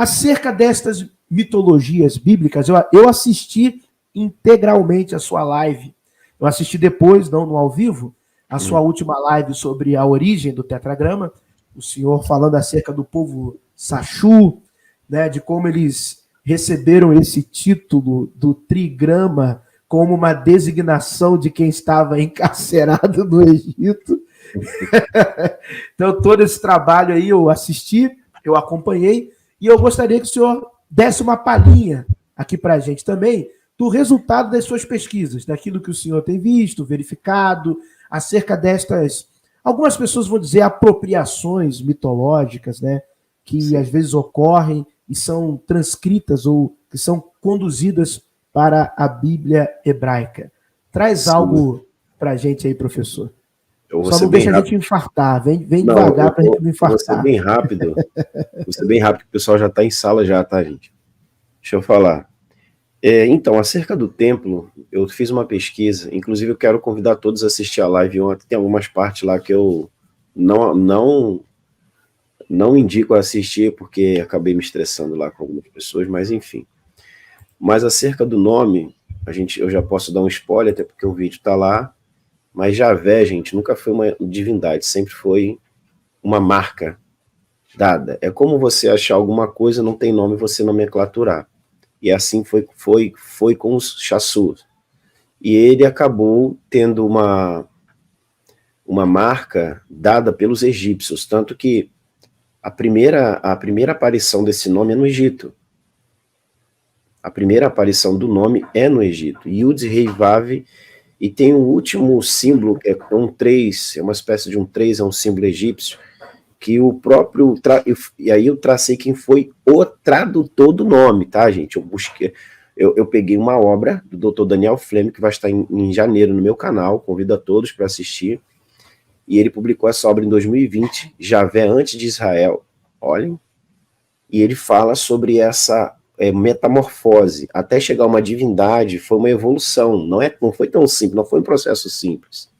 Acerca destas mitologias bíblicas, eu assisti integralmente a sua live. Eu assisti depois, não no ao vivo, a sua última live sobre a origem do tetragrama, o senhor falando acerca do povo Sachu, né, de como eles receberam esse título do trigrama como uma designação de quem estava encarcerado no Egito. Então, todo esse trabalho aí eu assisti, eu acompanhei, e eu gostaria que o senhor desse uma palhinha aqui para a gente também do resultado das suas pesquisas, daquilo que o senhor tem visto, verificado, acerca destas, algumas pessoas vão dizer apropriações mitológicas, né, que às vezes ocorrem e são transcritas ou que são conduzidas para a Bíblia hebraica. Traz algo para a gente aí, professor. Só não deixa a gente infartar, vem devagar para a gente não infartar. Vou ser bem rápido, que o pessoal já está em sala já, tá, gente? Deixa eu falar. Então, acerca do templo, eu fiz uma pesquisa, inclusive eu quero convidar todos a assistir a live ontem, tem algumas partes lá que eu não indico a assistir, porque acabei me estressando lá com algumas pessoas, mas enfim. Mas acerca do nome, eu já posso dar um spoiler, até porque o vídeo está lá, mas Javé, gente, nunca foi uma divindade, sempre foi uma marca dada. É como você achar alguma coisa, não tem nome, você nomenclaturar. E assim foi com os Chassus. E ele acabou tendo uma marca dada pelos egípcios, tanto que a primeira aparição desse nome é no Egito. A primeira aparição do nome é no Egito. Yud-Hei-Vav, e tem o último símbolo, que é um 3, é uma espécie de um 3, é um símbolo egípcio, que o próprio... E aí eu tracei quem foi o tradutor do nome, tá, gente? Eu peguei uma obra do Dr. Daniel Fleming, que vai estar em janeiro no meu canal, convido a todos para assistir, e ele publicou essa obra em 2020, Javé antes de Israel, olhem, e ele fala sobre essa metamorfose, até chegar a uma divindade, foi uma evolução, não foi tão simples, não foi um processo simples.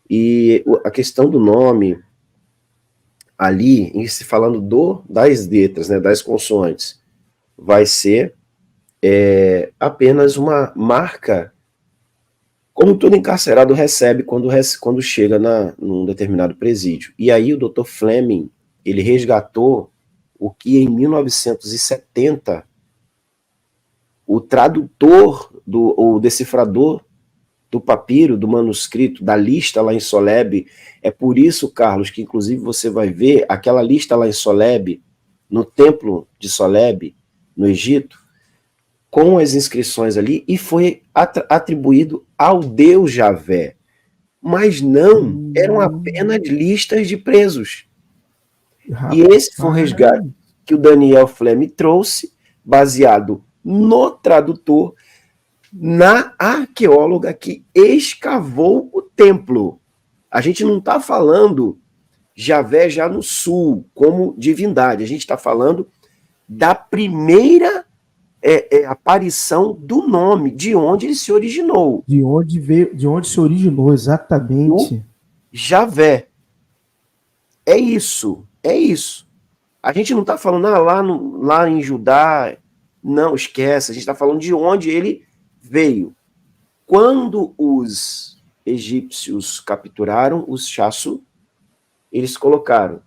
E a questão do nome, ali, falando das letras, né, das consoantes, vai ser apenas uma marca, como todo encarcerado recebe quando chega num determinado presídio. E aí o Dr. Fleming, ele resgatou o que em 1970 o tradutor, o decifrador do papiro, do manuscrito, da lista lá em Soleb, é por isso, Carlos, que inclusive você vai ver aquela lista lá em Soleb, no templo de Soleb, no Egito, com as inscrições ali, e foi atribuído ao Deus Javé. Mas não, eram apenas listas de presos. E esse foi o resgate que o Daniel Fleming trouxe, baseado no tradutor, na arqueóloga que escavou o templo. A gente não está falando Javé já no sul, como divindade. A gente está falando da primeira aparição do nome, de onde ele se originou. De onde veio, de onde se originou, exatamente. O Javé. É isso. A gente não está falando lá em Judá, não, esquece, a gente está falando de onde ele veio. Quando os egípcios capturaram os Chassu, eles colocaram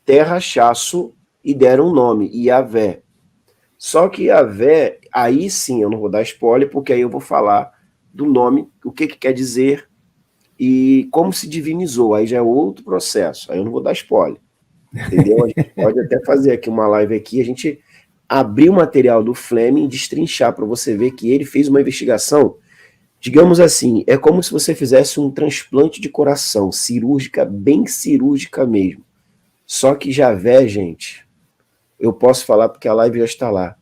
terra Chassu e deram um nome, Yavé. Só que Yavé, aí sim, eu não vou dar spoiler, porque aí eu vou falar do nome, o que quer dizer e como se divinizou, aí já é outro processo, aí eu não vou dar spoiler. Entendeu? A gente pode até fazer aqui uma live aqui, a gente abrir o material do Fleming e destrinchar para você ver que ele fez uma investigação, digamos assim, é como se você fizesse um transplante de coração, cirúrgica, bem cirúrgica mesmo. Só que Javé, gente, eu posso falar porque a live já está lá,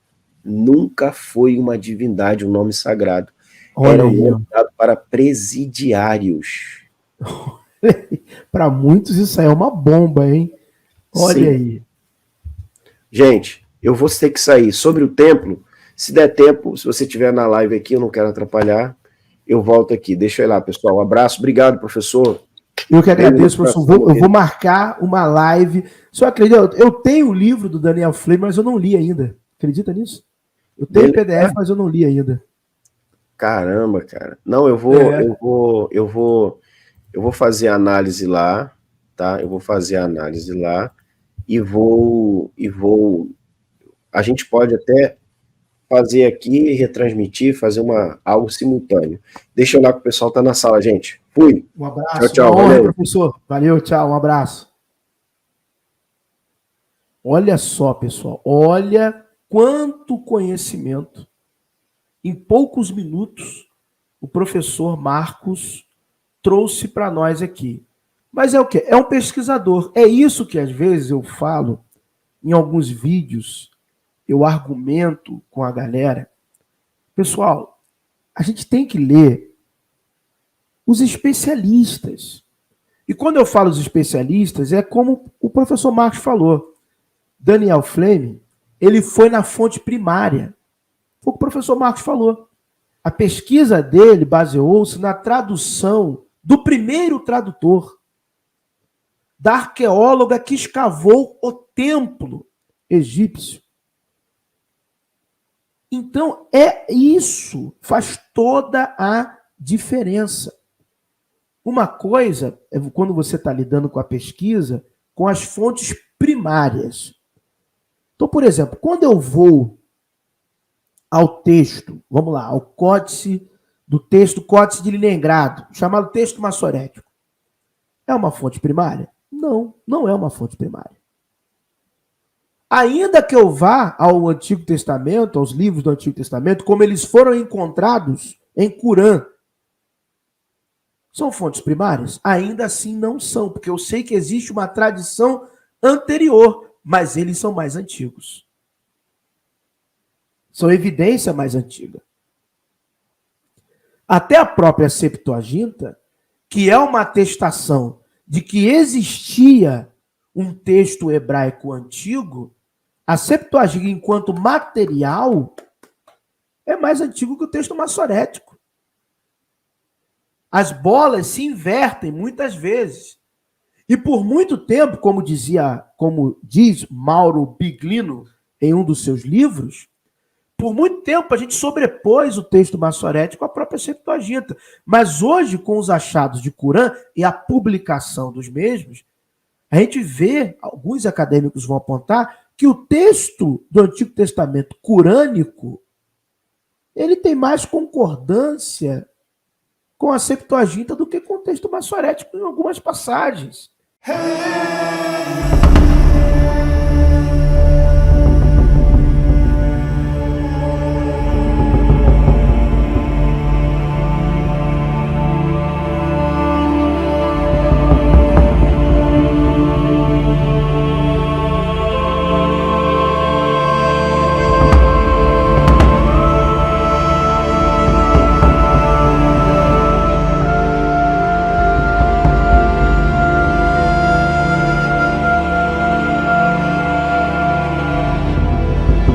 nunca foi uma divindade, um nome sagrado. Era um nome dado para presidiários. Para muitos isso aí é uma bomba, hein? Olha Sim. aí. Gente, eu vou ter que sair. Sobre o templo, se der tempo, se você estiver na live aqui, eu não quero atrapalhar, eu volto aqui. Deixa eu ir lá, pessoal. Um abraço. Obrigado, professor. Eu que agradeço, professor. Eu vou marcar uma live Você acredita? Eu tenho o livro do Daniel Fleming, mas eu não li ainda. Acredita nisso? Eu tenho o PDF, mas eu não li ainda. Caramba, cara. Não, eu vou fazer a análise lá, tá? Eu vou fazer a análise lá e vou. A gente pode até fazer aqui, retransmitir, fazer algo simultâneo. Deixa eu olhar que o pessoal tá na sala, gente. Fui. Um abraço. Tchau, uma honra, valeu. professor. Valeu, tchau, um abraço. Olha só, pessoal, olha quanto conhecimento. Em poucos minutos, o professor Marcos trouxe para nós aqui. Mas é o quê? É um pesquisador. É isso que às vezes eu falo em alguns vídeos, eu argumento com a galera. Pessoal, a gente tem que ler os especialistas. E quando eu falo os especialistas, é como o professor Marcos falou. Daniel Fleming, ele foi na fonte primária. Foi o que o professor Marcos falou. A pesquisa dele baseou-se na tradução do primeiro tradutor, da arqueóloga que escavou o templo egípcio. Então, é isso, faz toda a diferença. Uma coisa é quando você está lidando com a pesquisa, com as fontes primárias. Então, por exemplo, quando eu vou ao texto, vamos lá, ao códice do texto Códice de Leningrado, chamado texto massorético, é uma fonte primária? Não, não é uma fonte primária. Ainda que eu vá ao Antigo Testamento, aos livros do Antigo Testamento, como eles foram encontrados em Corã, são fontes primárias? Ainda assim não são, porque eu sei que existe uma tradição anterior, mas eles são mais antigos. São evidência mais antiga. Até a própria Septuaginta, que é uma atestação de que existia um texto hebraico antigo, a Septuaginta, enquanto material, é mais antigo que o texto massorético. As bolas se invertem muitas vezes. E por muito tempo, como diz Mauro Biglino em um dos seus livros, por muito tempo a gente sobrepôs o texto massorético à própria Septuaginta. Mas hoje, com os achados de Corã e a publicação dos mesmos, a gente vê, alguns acadêmicos vão apontar, que o texto do Antigo Testamento corânico, ele tem mais concordância com a Septuaginta do que com o texto massorético em algumas passagens. Hey!